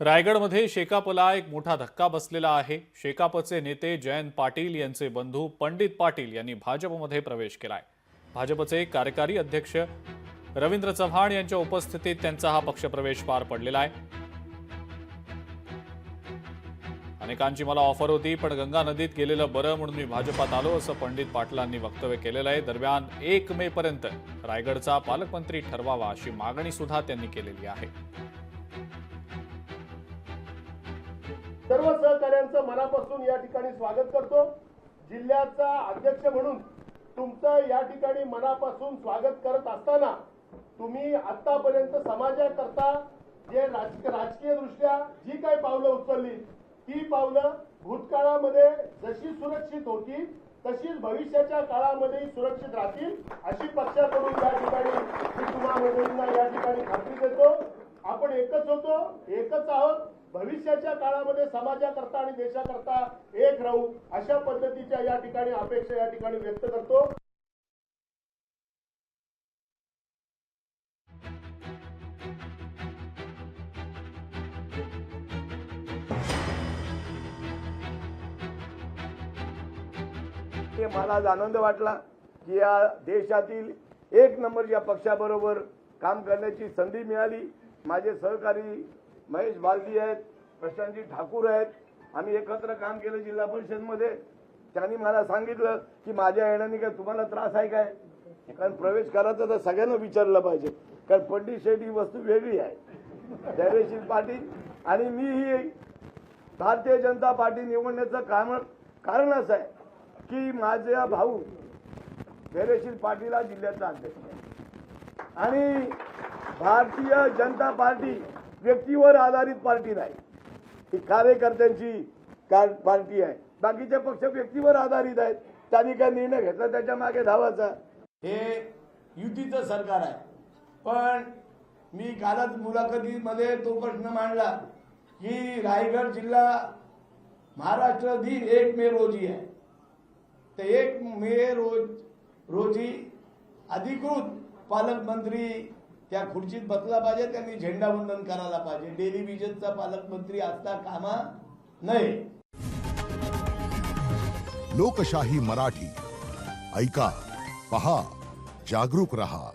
रायगडमध्ये शेकापला एक मोठा धक्का बसलेला आहे। शेकापचे नेते जयंत पाटील यांचे बंधू पंडित पाटील यांनी भाजपमध्ये प्रवेश केलाय। भाजपचे कार्यकारी अध्यक्ष रवींद्र चव्हाण यांच्या उपस्थितीत त्यांचा हा पक्षप्रवेश पार पडलेला आहे। अनेकांची मला ऑफर होती, पण गंगा नदीत गेलेलं बरं म्हणून मी भाजपात आलो, असं पंडित पाटलांनी वक्तव्य केलेलं आहे। दरम्यान 1 मे पर्यंत रायगडचा पालकमंत्री ठरवावा अशी मागणी सुद्धा त्यांनी केलेली आहे। सर्व सहकाऱ्यांचं मनापासून या ठिकाणी स्वागत करतो। जिल्ह्याचा अध्यक्ष म्हणून तुमचं या ठिकाणी मनापासून स्वागत करत असताना तुम्ही आतापर्यंत समाजाकरता जे राजकीय दृष्ट्या जी काही पावलं उचलली ती पावलं भूतकाळामध्ये जशी सुरक्षित होती तशीच भविष्याच्या काळामध्ये सुरक्षित राहतील अशी पक्षाकडून या ठिकाणी मी तुम्हा मंडळींना या ठिकाणी खात्री देतो। आपण एकच होतो, एकच आहोत। भविष्याच्या काळामध्ये समाजाकरता आणि देशाकरता एक राहू अशा पद्धतीच्या या ठिकाणी अपेक्षा या ठिकाणी व्यक्त करतो। मला आनंद वाटला की या देशातील 1 नंबरच्या पक्षाबरोबर काम करण्याची संधी मिळाली। माझे सहकारी महेश बालदी आहेत, प्रशांतजी ठाकूर आहेत, आम्ही एकत्र काम केलं जिल्हा परिषदमध्ये। त्यांनी मला सांगितलं की माझ्या येण्याने काय तुम्हाला त्रास आहे काय, कारण प्रवेश करायचा तर सगळ्यांना विचारलं पाहिजे, कारण पंडित शेठ ही वस्तू वेगळी आहे। धैर्यशील पाटील आणि मी ही भारतीय जनता पार्टी निवडण्याचं कारण असं आहे की माझा भाऊ धैर्यशील पाटील हा जिल्ह्याचा अध्यक्ष आहे आणि भारतीय जनता पार्टी व्यक्तीवर आधारित पार्टी नाही, ही कार्यकर्त्यांची पार्टी आहे। बाकीचे पक्ष व्यक्तीवर आधारित आहेत, त्यांनी काय निर्णय घेतला त्याच्या मागे धावायचा। हे युतीचं सरकार आहे, पण मी कालच मुलाखतीमध्ये तो प्रश्न मांडला की रायगड जिल्हा महाराष्ट्र दिन 1 मे रोजी आहे, तर 1 मे रोजी अधिकृत पालकमंत्री त्या खुर्चीत बसला पाहिजे, त्यांनी झेंडावंदन करायला पाहिजे। डेली विजनचा पालकमंत्री असता कामा नये। लोकशाही मराठी ऐका, पहा, जागरूक रहा।